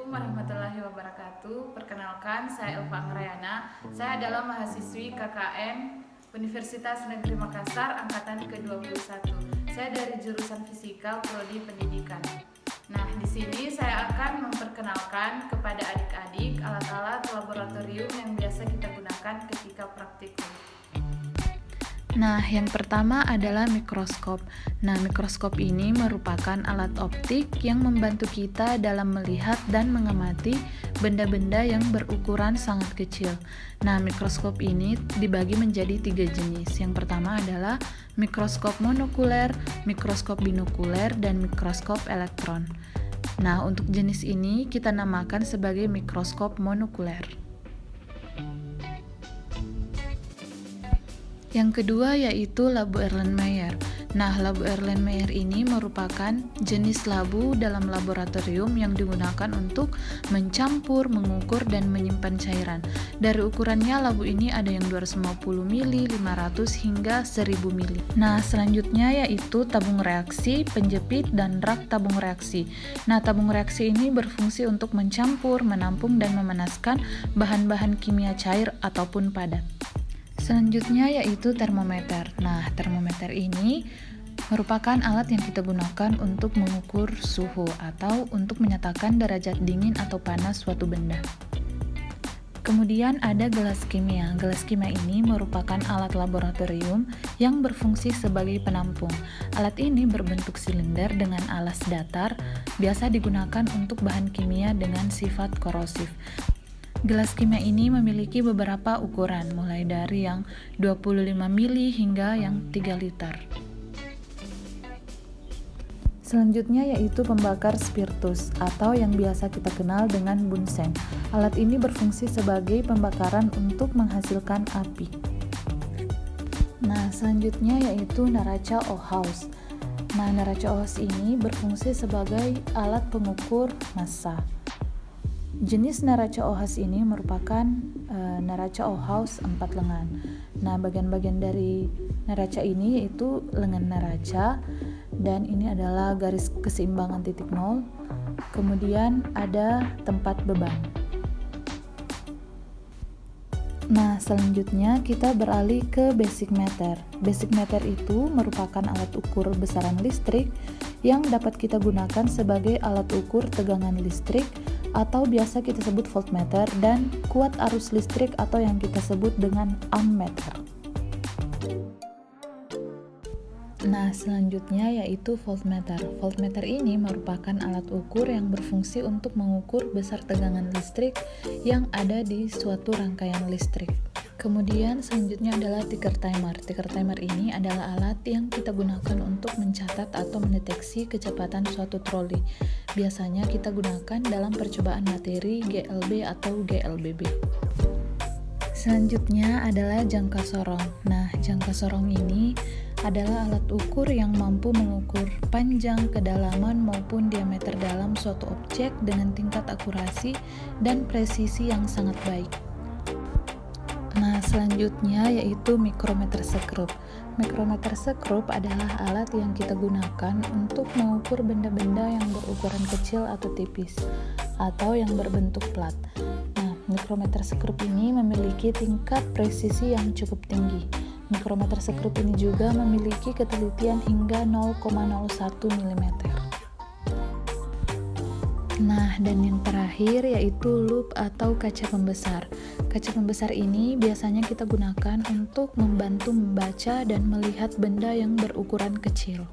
Assalamualaikum warahmatullahi wabarakatuh. Perkenalkan, saya Elva Angrayana. Saya adalah mahasiswi KKN Universitas Negeri Makassar angkatan ke-21. Saya dari jurusan Fisika Prodi Pendidikan. Nah, di sini saya akan memperkenalkan kepada adik-adik alat-alat laboratorium yang biasa kita gunakan ketika praktikum. Nah, yang pertama adalah mikroskop. Nah, mikroskop ini merupakan alat optik yang membantu kita dalam melihat dan mengamati benda-benda yang berukuran sangat kecil. Nah, mikroskop ini dibagi menjadi 3 jenis. Yang pertama adalah mikroskop monokuler, mikroskop binokuler, dan mikroskop elektron. Nah, untuk jenis ini kita namakan sebagai mikroskop monokuler. Yang kedua yaitu labu Erlenmeyer. Nah, labu Erlenmeyer ini merupakan jenis labu dalam laboratorium yang digunakan untuk mencampur, mengukur, dan menyimpan cairan. Dari ukurannya, labu ini ada yang 250 mili, 500 hingga 1000 mili. Nah, selanjutnya yaitu tabung reaksi, penjepit, dan rak tabung reaksi. Nah, tabung reaksi ini berfungsi untuk mencampur, menampung, dan memanaskan bahan-bahan kimia cair ataupun padat. Selanjutnya yaitu termometer. Nah, termometer ini merupakan alat yang kita gunakan untuk mengukur suhu atau untuk menyatakan derajat dingin atau panas suatu benda. Kemudian ada gelas kimia. Gelas kimia ini merupakan alat laboratorium yang berfungsi sebagai penampung. Alat ini berbentuk silinder dengan alas datar, biasa digunakan untuk bahan kimia dengan sifat korosif. Gelas kimia ini memiliki beberapa ukuran, mulai dari yang 25 mili hingga yang 3 liter. Selanjutnya yaitu pembakar spiritus atau yang biasa kita kenal dengan bunsen. Alat ini berfungsi sebagai pembakaran untuk menghasilkan api. Nah, selanjutnya yaitu neraca Ohaus. Nah, neraca Ohaus ini berfungsi sebagai alat pengukur massa. Jenis neraca Ohaus ini merupakan neraca Ohaus 4 lengan. Nah, bagian-bagian dari neraca ini yaitu lengan neraca, dan ini adalah garis keseimbangan titik nol. Kemudian ada tempat beban. Nah, selanjutnya kita beralih ke basic meter. Basic meter itu merupakan alat ukur besaran listrik yang dapat kita gunakan sebagai alat ukur tegangan listrik atau biasa kita sebut voltmeter, dan kuat arus listrik atau yang kita sebut dengan ammeter. Nah, selanjutnya yaitu voltmeter. Voltmeter ini merupakan alat ukur yang berfungsi untuk mengukur besar tegangan listrik yang ada di suatu rangkaian listrik. Kemudian selanjutnya adalah ticker timer. Ticker timer ini adalah alat yang kita gunakan untuk mencatat atau mendeteksi kecepatan suatu troli. Biasanya kita gunakan dalam percobaan materi GLB atau GLBB. Selanjutnya adalah jangka sorong. Nah, jangka sorong ini adalah alat ukur yang mampu mengukur panjang, kedalaman, maupun diameter dalam suatu objek dengan tingkat akurasi dan presisi yang sangat baik. Nah, selanjutnya yaitu mikrometer sekrup. Mikrometer sekrup adalah alat yang kita gunakan untuk mengukur benda-benda yang berukuran kecil atau tipis, atau yang berbentuk plat. Nah, mikrometer sekrup ini memiliki tingkat presisi yang cukup tinggi. Mikrometer sekrup ini juga memiliki ketelitian hingga 0,01 mm. Nah, dan yang terakhir yaitu lup atau kaca pembesar. Kaca pembesar ini biasanya kita gunakan untuk membantu membaca dan melihat benda yang berukuran kecil.